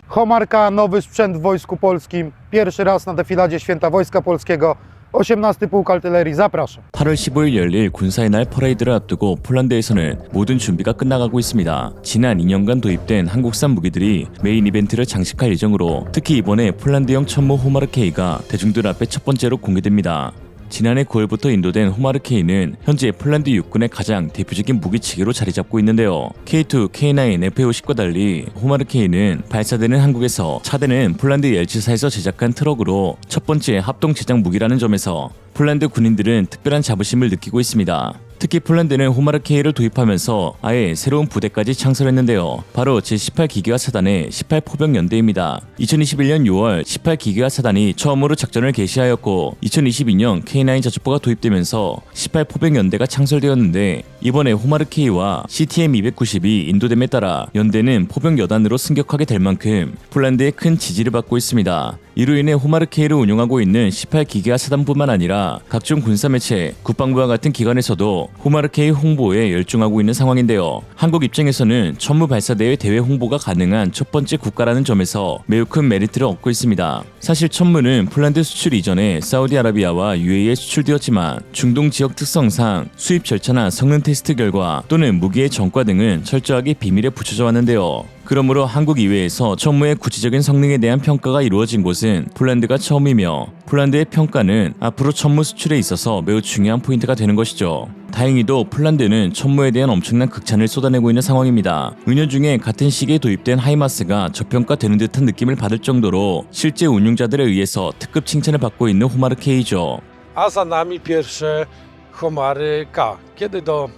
Homar K, nowy sprzęt w Wojsku Polskim. Pierwszy raz na defiladzie Święta Wojska Polskiego. 18 Pułk Artylerii, zapraszam. 8월 15일 열릴 군사의 날 퍼레이드를 앞두고 폴란드에서는 모든 준비가 끝나가고 있습니다. 지난 2년간 도입된 한국산 무기들이 메인 이벤트를 장식할 예정으로 특히 이번에 폴란드형 천무 호마르 K가 대중들 앞에 첫 번째로 공개됩니다. 지난해 9월부터 인도된 호마르 K는 현재 폴란드 육군의 가장 대표적인 무기체계로 자리 잡고 있는데요. K2, K9, F-50과 달리 호마르 K는 발사되는 한국에서 차대는 폴란드 옐치사에서 제작한 트럭으로 첫 번째 합동 제작 무기라는 점에서 폴란드 군인들은 특별한 자부심을 느끼고 있습니다. 특히 폴란드는 호마르 K를 도입하면서 아예 새로운 부대까지 창설했는데요. 바로 제18기계화 사단의 18포병연대입니다. 2021년 6월 18기계화 사단이 처음으로 작전을 개시하였고 2022년 K9 자주포가 도입되면서 18포병연대가 창설되었는데 이번에 호마르 K와 CTM-290이 인도됨에 따라 연대는 포병 여단으로 승격하게 될 만큼 폴란드의 큰 지지를 받고 있습니다. 이로 인해 호마르 K를 운용하고 있는 18기계화 사단뿐만 아니라 각종 군사매체, 국방부와 같은 기관에서도 호마르 K 홍보에 열중하고 있는 상황인데요. 한국 입장에서는 천무 발사대회 대회 홍보가 가능한 첫 번째 국가라는 점에서 매우 큰 메리트를 얻고 있습니다. 사실 천무는 폴란드 수출 이전에 사우디아라비아와 UAE에 수출되었지만 중동 지역 특성상 수입 절차나 성능 테스트 결과 또는 무기의 전과 등은 철저하게 비밀에 붙여져 왔는데요. 그러므로 한국 이외에서 천무의 구체적인 성능에 대한 평가가 이루어진 곳은 폴란드가 처음이며 폴란드의 평가는 앞으로 천무 수출에 있어서 매우 중요한 포인트가 되는 것이죠. 다행히도 폴란드는 천무에 대한 엄청난 극찬을 쏟아내고 있는 상황입니다. 은연중에 같은 시기에 도입된 하이마스가 저평가되는 듯한 느낌을 받을 정도로 실제 운용자들에 의해서 특급 칭찬을 받고 있는 호마르 K죠. A za nami pierwsze Homary K. Kiedy do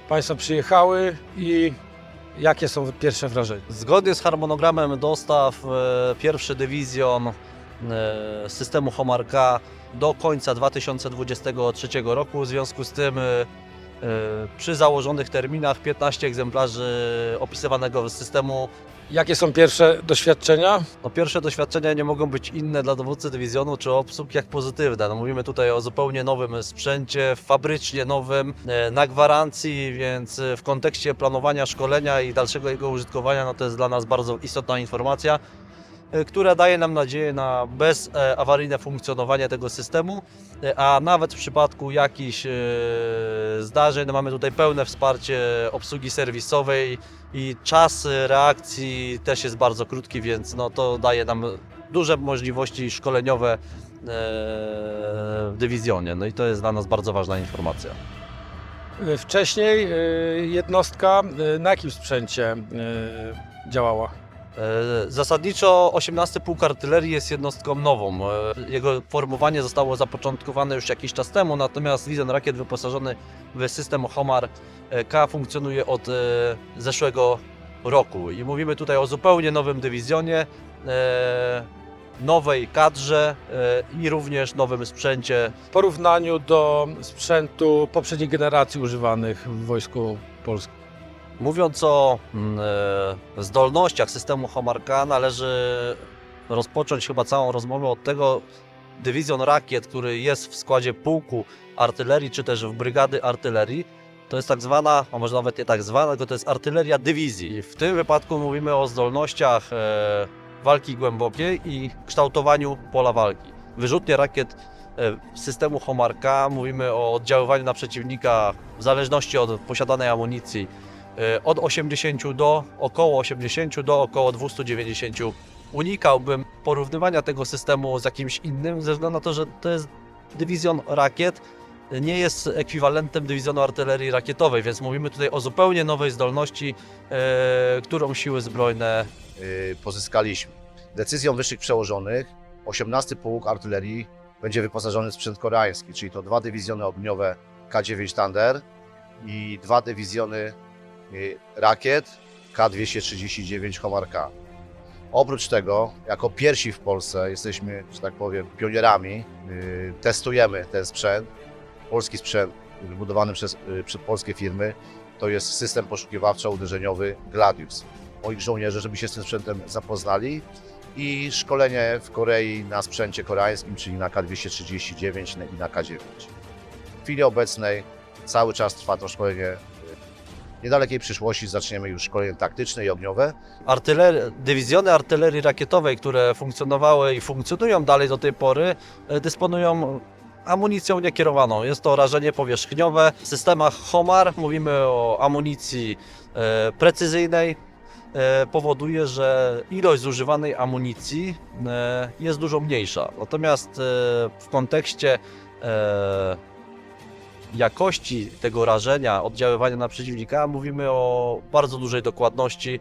Państwa przyjechały i jakie są pierwsze wrażenia? Zgodnie z harmonogramem dostaw pierwszy dywizjon systemu Homar K do końca 2023 roku. W związku z tym przy założonych terminach 15 egzemplarzy opisywanego systemu. Jakie są pierwsze doświadczenia? No, pierwsze doświadczenia nie mogą być inne dla dowódcy dywizjonu czy obsług jak pozytywne. No, mówimy tutaj o zupełnie nowym sprzęcie, fabrycznie nowym, na gwarancji, więc w kontekście planowania szkolenia i dalszego jego użytkowania no, to jest dla nas bardzo istotna informacja, która daje nam nadzieję na bezawaryjne funkcjonowanie tego systemu, a nawet w przypadku jakichś zdarzeń no mamy tutaj pełne wsparcie obsługi serwisowej i czas reakcji też jest bardzo krótki, więc no to daje nam duże możliwości szkoleniowe w dywizjonie. No i to jest dla nas bardzo ważna informacja. Wcześniej jednostka na jakim sprzęcie działała? Zasadniczo 18 Pułk Artylerii jest jednostką nową. Jego formowanie zostało zapoczątkowane już jakiś czas temu, natomiast dywizjon rakiet wyposażony w system Homar K funkcjonuje od zeszłego roku. I mówimy tutaj o zupełnie nowym dywizjonie, nowej kadrze i również nowym sprzęcie. W porównaniu do sprzętu poprzedniej generacji używanych w Wojsku Polskim. Mówiąc o zdolnościach systemu Homar K, należy rozpocząć chyba całą rozmowę od tego, dywizjon rakiet, który jest w składzie pułku artylerii, czy też w brygady artylerii, to jest tak zwana, a może nawet nie tak zwana, tylko to jest artyleria dywizji. W tym wypadku mówimy o zdolnościach walki głębokiej i kształtowaniu pola walki. Wyrzutnie rakiet systemu Homar K, mówimy o oddziaływaniu na przeciwnika w zależności od posiadanej amunicji od 80 do około 80 do około 290. Unikałbym porównywania tego systemu z jakimś innym, ze względu na to, że to jest dywizjon rakiet, nie jest ekwiwalentem dywizjonu artylerii rakietowej, więc mówimy tutaj o zupełnie nowej zdolności, którą siły zbrojne pozyskaliśmy. Decyzją wyższych przełożonych 18 Pułk Artylerii będzie wyposażony w sprzęt koreański, czyli to 2 dywizjony ogniowe K9 Thunder i 2 dywizjony rakiet K239 Homar K. Oprócz tego, jako pierwsi w Polsce jesteśmy, że tak powiem, pionierami, testujemy ten sprzęt, polski sprzęt wybudowany przez polskie firmy, to jest system poszukiwawczo-uderzeniowy Gladius. Moich żołnierzy, żeby się z tym sprzętem zapoznali i szkolenie w Korei na sprzęcie koreańskim, czyli na K239 i na K9. W chwili obecnej cały czas trwa to szkolenie W niedalekiej przyszłości zaczniemy już szkolenie taktyczne i ogniowe. Dywizjony artylerii rakietowej, które funkcjonowały i funkcjonują dalej do tej pory, dysponują amunicją niekierowaną. Jest to rażenie powierzchniowe. W systemach HOMAR mówimy o amunicji precyzyjnej. Powoduje, że ilość zużywanej amunicji jest dużo mniejsza. Natomiast w kontekście jakości tego rażenia, oddziaływania na przeciwnika, mówimy o bardzo dużej dokładności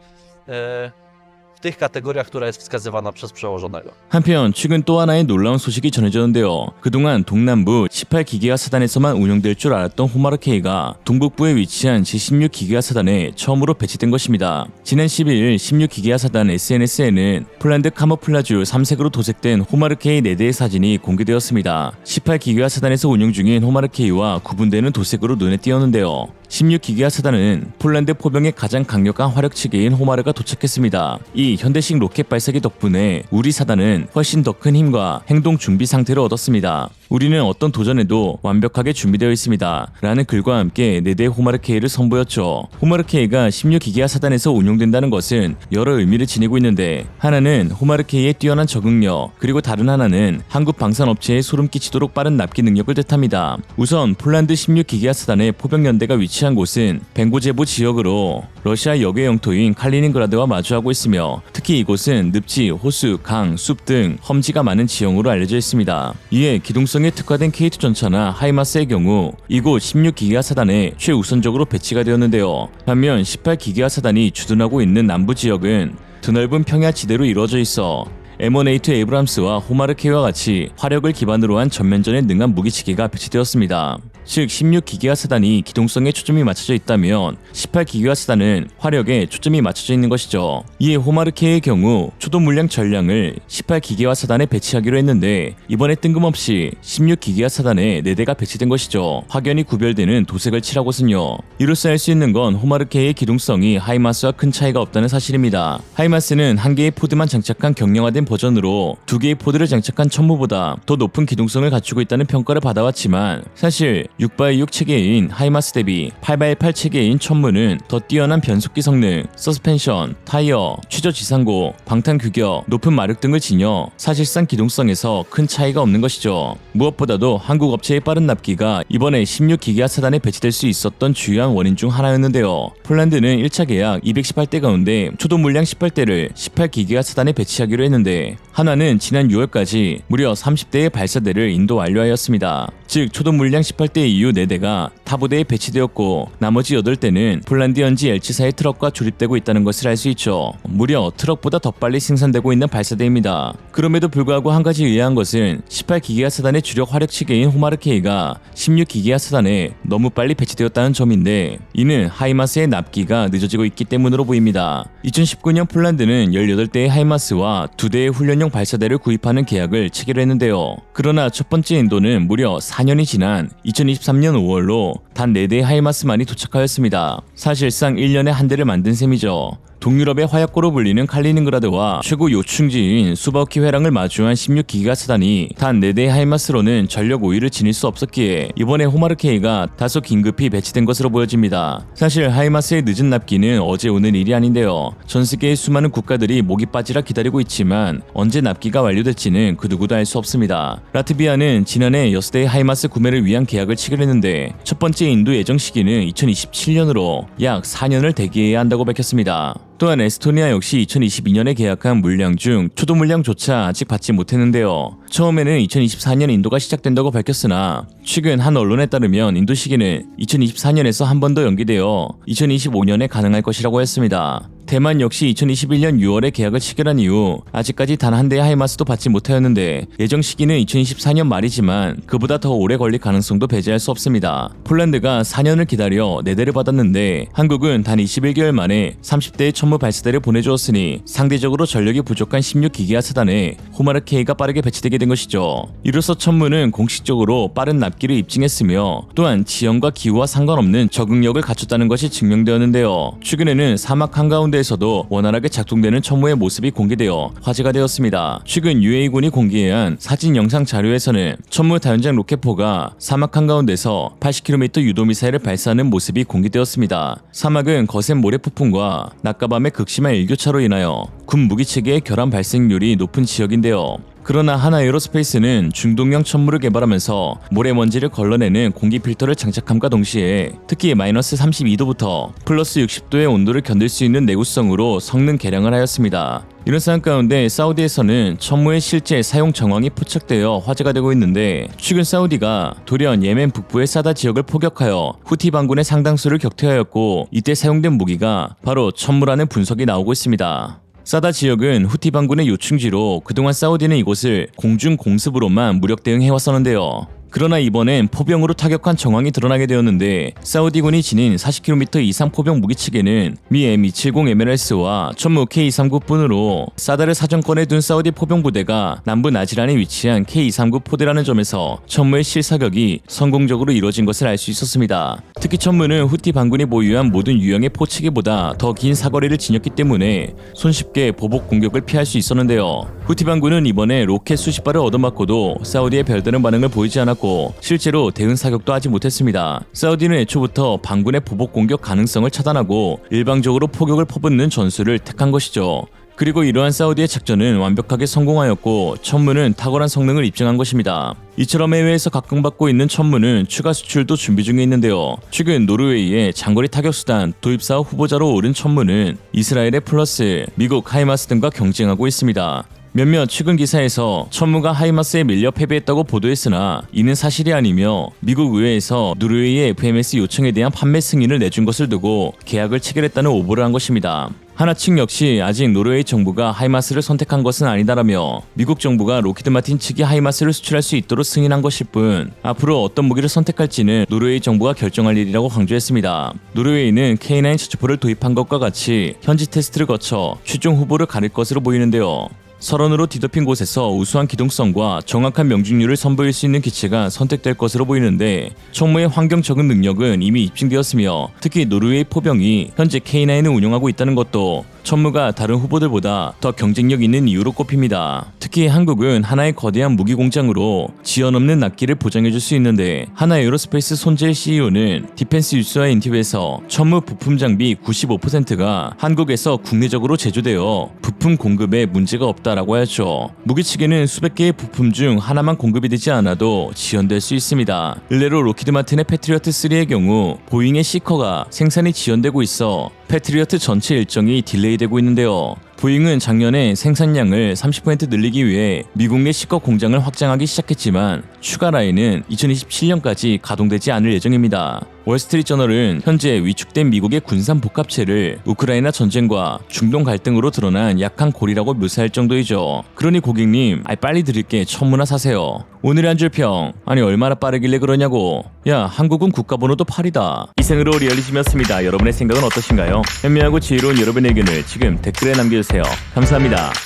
w tych kategoriach, która jest wskazywana przez przełożonego. 한편 최근 또 하나의 놀라운 소식이 전해졌는데요. 그동안 동남부 18기계화 사단에서만 운용될 줄 알았던 호마르케이가 동북부에 위치한 제16기계화 사단에 처음으로 배치된 것입니다. 지난 12일 16기계화 사단 SNS에는 폴란드 카모플라주 3색으로 도색된 호마르케이 4대의 사진이 공개되었습니다. 18기계화 사단에서 운용 중인 호마르케이와 구분되는 도색으로 눈에 띄었는데요. 16기계화 사단은 폴란드 포병의 가장 강력한 화력체계인 호마르가 도착했습니다. 이 현대식 로켓 발사기 덕분에 우리 사단은 훨씬 더 큰 힘과 행동 준비 상태를 얻었습니다. 우리는 어떤 도전에도 완벽하게 준비되어 있습니다. 라는 글과 함께 4대의 호마르케이를 선보였죠. 호마르케이가 16기계화 사단에서 운용된다는 것은 여러 의미를 지니고 있는데, 하나는 호마르케이의 뛰어난 적응력, 그리고 다른 하나는 한국 방산업체에 소름 끼치도록 빠른 납기 능력을 뜻합니다. 우선 폴란드 16기계화 사단의 포병연대가 위치한 곳은 벵고제보 지역으로 러시아 역의 영토인 칼리닝그라드와 마주하고 있으며, 특히 이곳은 늪지, 호수, 강, 숲 등 험지가 많은 지형으로 알려져 있습니다. 이에 기동성에 특화된 K2 전차나 하이마스의 경우 이곳 16기계화 사단에 최우선적으로 배치가 되었는데요. 반면 18기계화 사단이 주둔하고 있는 남부 지역은 드넓은 평야 지대로 이루어져 있어 M1A2 에이브람스와 호마르케이와 같이 화력을 기반으로 한 전면전에 능한 무기체계가 배치되었습니다. 즉 16기계화 사단이 기동성에 초점이 맞춰져 있다면 18기계화 사단은 화력에 초점이 맞춰져 있는 것이죠. 이에 호마르케이의 경우 초도 물량 전량을 18기계화 사단에 배치하기로 했는데, 이번에 뜬금없이 16기계화 사단에 4대가 배치된 것이죠. 확연히 구별되는 도색을 칠하고선요. 이로써 알 수 있는 건 호마르케이의 기동성이 하이마스와 큰 차이가 없다는 사실입니다. 하이마스는 한 개의 포드만 장착한 경량화된 버전으로 2개의 포드를 장착한 천무보다 더 높은 기동성을 갖추고 있다는 평가를 받아왔지만, 사실 6x6 체계인 하이마스 대비 8x8 체계인 천무는 더 뛰어난 변속기 성능, 서스펜션, 타이어, 취저 지상고, 방탄 규격, 높은 마력 등을 지녀 사실상 기동성에서 큰 차이가 없는 것이죠. 무엇보다도 한국 업체의 빠른 납기가 이번에 16기계화 사단에 배치될 수 있었던 주요한 원인 중 하나였는데요. 폴란드는 1차 계약 218대 가운데 초도 물량 18대를 18기계화 사단에 배치하기로 했는데, 한화는 지난 6월까지 무려 30대의 발사대를 인도 완료하였습니다. 즉 초도 물량 18대 이후 4대가 타부대에 배치되었고, 나머지 8대는 폴란드 현지 엘치사의 트럭과 조립되고 있다는 것을 알 수 있죠. 무려 트럭보다 더 빨리 생산되고 있는 발사대입니다. 그럼에도 불구하고 한 가지 의아한 것은 18기계화 사단의 주력 화력체계인 호마르케이가 16기계화 사단에 너무 빨리 배치되었다는 점인데, 이는 하이마스의 납기가 늦어지고 있기 때문으로 보입니다. 2019년 폴란드는 18대의 하이마스와 2대의 훈련용 발사대를 구입하는 계약을 체결했는데요. 그러나 첫 번째 인도는 무려 4년이 지난 2023년 5월로 단 4대의 하이마스만이 도착하였습니다. 사실상 1년에 한 대를 만든 셈이죠. 동유럽의 화약고로 불리는 칼리닝그라드와 최고 요충지인 수바우키 회랑을 마주한 16기계화 사단이 단 4대의 하이마스로는 전력 우위를 지닐 수 없었기에 이번에 호마르케이가 다소 긴급히 배치된 것으로 보여집니다. 사실 하이마스의 늦은 납기는 어제 오는 일이 아닌데요. 전 세계의 수많은 국가들이 목이 빠지라 기다리고 있지만 언제 납기가 완료될지는 그 누구도 알 수 없습니다. 라트비아는 지난해 6대의 하이마스 구매를 위한 계약을 체결했는데, 첫 번째 인도 예정 시기는 2027년으로 약 4년을 대기해야 한다고 밝혔습니다. 또한 에스토니아 역시 2022년에 계약한 물량 중 초도 물량조차 아직 받지 못했는데요. 처음에는 2024년 인도가 시작된다고 밝혔으나 최근 한 언론에 따르면 인도 시기는 2024년에서 한 번 더 연기되어 2025년에 가능할 것이라고 했습니다. 대만 역시 2021년 6월에 계약을 체결한 이후 아직까지 단 한 대의 하이마스도 받지 못하였는데, 예정 시기는 2024년 말이지만 그보다 더 오래 걸릴 가능성도 배제할 수 없습니다. 폴란드가 4년을 기다려 4대를 받았는데, 한국은 단 21개월 만에 30대의 천무 발사대를 보내주었으니 상대적으로 전력이 부족한 16기계화 사단에 호마르케이가 빠르게 배치되게 된 것이죠. 이로써 천무는 공식적으로 빠른 납기를 입증했으며, 또한 지형과 기후와 상관없는 적응력을 갖췄다는 것이 증명되었는데요. 최근에는 사막 한가운데 폴란드에서도 원활하게 작동되는 천무의 모습이 공개되어 화제가 되었습니다. 최근 UA군이 공개한 사진 영상 자료에서는 천무 다연장 로켓포가 사막 한가운데서 80km 유도미사일을 발사하는 모습이 공개되었습니다. 사막은 거센 모래폭풍과 낮과 밤의 극심한 일교차로 인하여 군 무기체계의 결함 발생률이 높은 지역인데요. 그러나 하나 에어로스페이스는 중동형 천무를 개발하면서 모래먼지를 걸러내는 공기 필터를 장착함과 동시에 특히 마이너스 32도부터 플러스 60도의 온도를 견딜 수 있는 내구성으로 성능 개량을 하였습니다. 이런 상황 가운데 사우디에서는 천무의 실제 사용 정황이 포착되어 화제가 되고 있는데, 최근 사우디가 돌연 예멘 북부의 사다 지역을 포격하여 후티 반군의 상당수를 격퇴하였고, 이때 사용된 무기가 바로 천무라는 분석이 나오고 있습니다. 사다 지역은 후티 반군의 요충지로 그동안 사우디는 이곳을 공중 공습으로만 무력 대응해왔었는데요. 그러나 이번엔 포병으로 타격한 정황이 드러나게 되었는데, 사우디군이 지닌 40km 이상 포병 무기체계는 미 M270 MLS와 천무 K239뿐으로 사다를 사정권에 둔 사우디 포병 부대가 남부 나지란에 위치한 K239 포대라는 점에서 천무의 실사격이 성공적으로 이루어진 것을 알 수 있었습니다. 특히 천무는 후티 반군이 보유한 모든 유형의 포체계보다 더 긴 사거리를 지녔기 때문에 손쉽게 보복 공격을 피할 수 있었는데요. 후티 반군은 이번에 로켓 수십 발을 얻어맞고도 사우디의 별다른 반응을 보이지 않았고, 실제로 대응 사격도 하지 못했습니다. 사우디는 애초부터 반군의 보복 공격 가능성을 차단하고 일방적으로 포격을 퍼붓는 전술을 택한 것이죠. 그리고 이러한 사우디의 작전은 완벽하게 성공하였고, 천무는 탁월한 성능을 입증한 것입니다. 이처럼 해외에서 각광받고 있는 천무는 추가 수출도 준비 중에 있는데요. 최근 노르웨이의 장거리 타격수단 도입사업 후보자로 오른 천무는 이스라엘의 플러스, 미국 하이마스 등과 경쟁하고 있습니다. 몇몇 최근 기사에서 천무가 하이마스에 밀려 패배했다고 보도했으나 이는 사실이 아니며, 미국 의회에서 노르웨이의 FMS 요청에 대한 판매 승인을 내준 것을 두고 계약을 체결했다는 오보를 한 것입니다. 하나 측 역시 아직 노르웨이 정부가 하이마스를 선택한 것은 아니다라며, 미국 정부가 로키드 마틴 측이 하이마스를 수출할 수 있도록 승인한 것일 뿐, 앞으로 어떤 무기를 선택할지는 노르웨이 정부가 결정할 일이라고 강조했습니다. 노르웨이는 K9 저주포를 도입한 것과 같이 현지 테스트를 거쳐 최종 후보를 가릴 것으로 보이는데요. 설원으로 뒤덮인 곳에서 우수한 기동성과 정확한 명중률을 선보일 수 있는 기체가 선택될 것으로 보이는데, 천무의 환경 적응 능력은 이미 입증되었으며, 특히 노르웨이 포병이 현재 K9을 운영하고 있다는 것도 천무가 다른 후보들보다 더 경쟁력 있는 이유로 꼽힙니다. 특히 한국은 하나의 거대한 무기 공장으로 지연 없는 납기를 보장해줄 수 있는데, 하나 에어로스페이스 손재일 CEO는 디펜스 뉴스와 인터뷰에서 천무 부품 장비 95%가 한국에서 국내적으로 제조되어 부품 공급에 문제가 없다라고 하였죠. 무기 측에는 수백 개의 부품 중 하나만 공급이 되지 않아도 지연될 수 있습니다. 일례로 로키드 마틴의 패트리어트 3의 경우 보잉의 시커가 생산이 지연되고 있어 패트리어트 전체 일정이 딜레이되고 있는데요. 보잉은 작년에 생산량을 30% 늘리기 위해 미국 내 시커 공장을 확장하기 시작했지만, 추가 라인은 2027년까지 가동되지 않을 예정입니다. 월스트리트저널은 현재 위축된 미국의 군산 복합체를 우크라이나 전쟁과 중동 갈등으로 드러난 약한 고리라고 묘사할 정도이죠. 그러니 고객님, 빨리 드릴게 천무나 사세요. 오늘의 한 줄 평, 아니 얼마나 빠르길래 그러냐고. 야, 한국은 국가번호도 8이다. 이생으로 리얼리즘이었습니다. 여러분의 생각은 어떠신가요? 현명하고 지혜로운 여러분의 의견을 지금 댓글에 남겨주세요. 감사합니다.